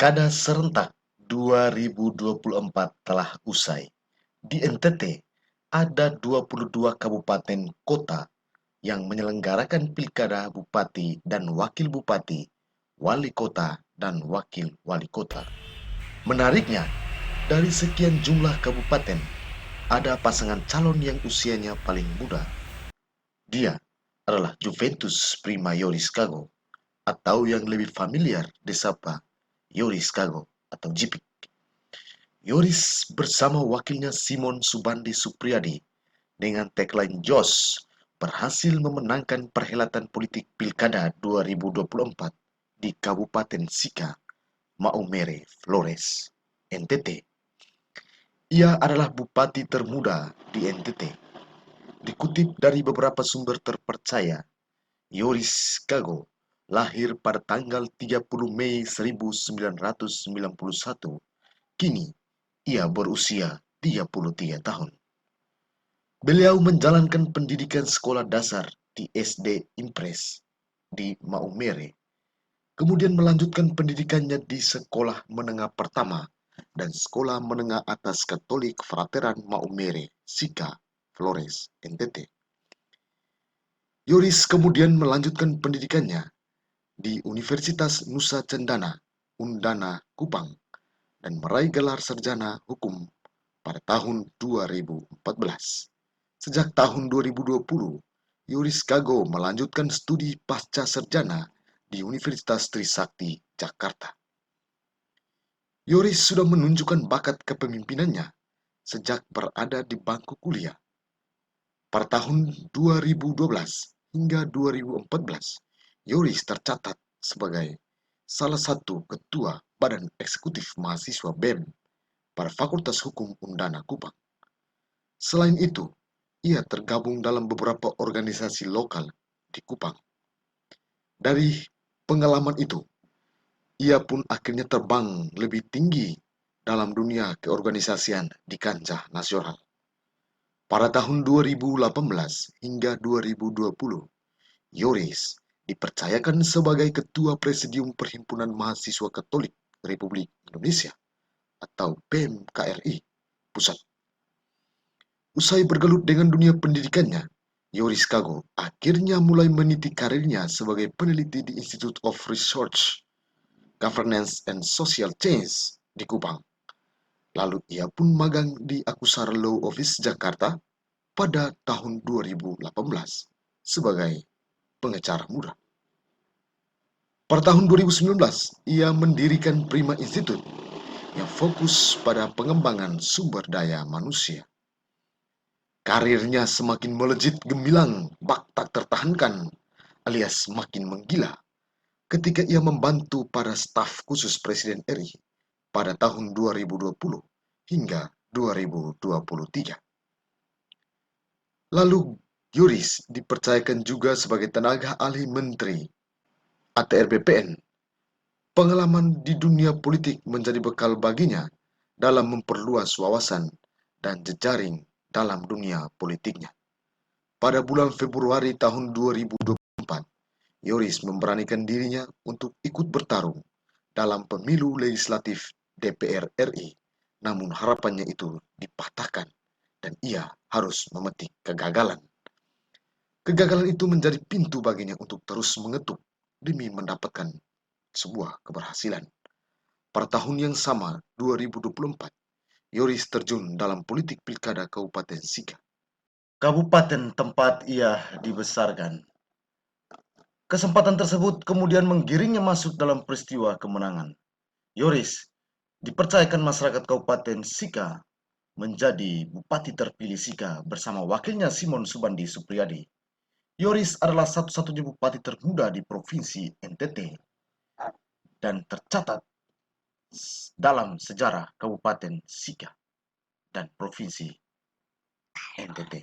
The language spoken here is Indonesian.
Pilkada serentak 2024 telah usai. Di NTT, ada 22 kabupaten kota yang menyelenggarakan pilkada bupati dan wakil bupati, wali kota, dan wakil wali kota. Menariknya, dari sekian jumlah kabupaten, ada pasangan calon yang usianya paling muda. Dia adalah Juventus Prima Yoris Kago, atau yang lebih familiar disapa Yoris Kago atau Jipik. Yoris bersama wakilnya Simon Subandi Supriyadi dengan tagline JOS berhasil memenangkan perhelatan politik Pilkada 2024 di Kabupaten Sika, Maumere, Flores, NTT. Ia adalah bupati termuda di NTT. Dikutip dari beberapa sumber terpercaya, Yoris Kago lahir pada tanggal 30 Mei 1991. Kini ia berusia 33 tahun. Beliau menjalankan pendidikan sekolah dasar di SD Impres di Maumere, kemudian melanjutkan pendidikannya di sekolah menengah pertama dan sekolah menengah atas Katolik Frateran Maumere, Sika, Flores, NTT. Yoris kemudian melanjutkan pendidikannya di Universitas Nusa Cendana, Undana, Kupang, dan meraih gelar sarjana hukum pada tahun 2014. Sejak tahun 2020, Yoris Kago melanjutkan studi pasca sarjana di Universitas Trisakti, Jakarta. Yoris sudah menunjukkan bakat kepemimpinannya sejak berada di bangku kuliah. Pada tahun 2012 hingga 2014, Yoris tercatat sebagai salah satu ketua Badan Eksekutif Mahasiswa BEM pada Fakultas Hukum Undana Kupang. Selain itu, ia tergabung dalam beberapa organisasi lokal di Kupang. Dari pengalaman itu, ia pun akhirnya terbang lebih tinggi dalam dunia keorganisasian di kancah nasional. Pada tahun 2018 hingga 2020, Yoris dipercayakan sebagai Ketua Presidium Perhimpunan Mahasiswa Katolik Republik Indonesia atau PMKRI Pusat. Usai bergelut dengan dunia pendidikannya, Yoris Kago akhirnya mulai meniti karirnya sebagai peneliti di Institute of Research, Governance and Social Change di Kupang. Lalu ia pun magang di Akusar Law Office Jakarta pada tahun 2018 sebagai pengacara muda. Pada tahun 2019, ia mendirikan Prima Institute yang fokus pada pengembangan sumber daya manusia. Karirnya semakin melejit gemilang, bak tak tertahankan, alias semakin menggila ketika ia membantu para staf khusus Presiden RI pada tahun 2020 hingga 2023. Lalu Yoris dipercayakan juga sebagai tenaga ahli menteri ATR BPN. Pengalaman di dunia politik menjadi bekal baginya dalam memperluas wawasan dan jejaring dalam dunia politiknya. Pada bulan Februari tahun 2024, Yoris memberanikan dirinya untuk ikut bertarung dalam pemilu legislatif DPR RI, namun harapannya itu dipatahkan dan ia harus memetik kegagalan. Kegagalan itu menjadi pintu baginya untuk terus mengetuk demi mendapatkan sebuah keberhasilan. Pada tahun yang sama, 2024, Yoris terjun dalam politik pilkada Kabupaten Sika, kabupaten tempat ia dibesarkan. Kesempatan tersebut kemudian menggiringnya masuk dalam peristiwa kemenangan. Yoris dipercayakan masyarakat Kabupaten Sika menjadi bupati terpilih Sika bersama wakilnya Simon Subandi Supriyadi. Yoris adalah satu-satunya bupati termuda di Provinsi NTT dan tercatat dalam sejarah Kabupaten Sika dan Provinsi NTT.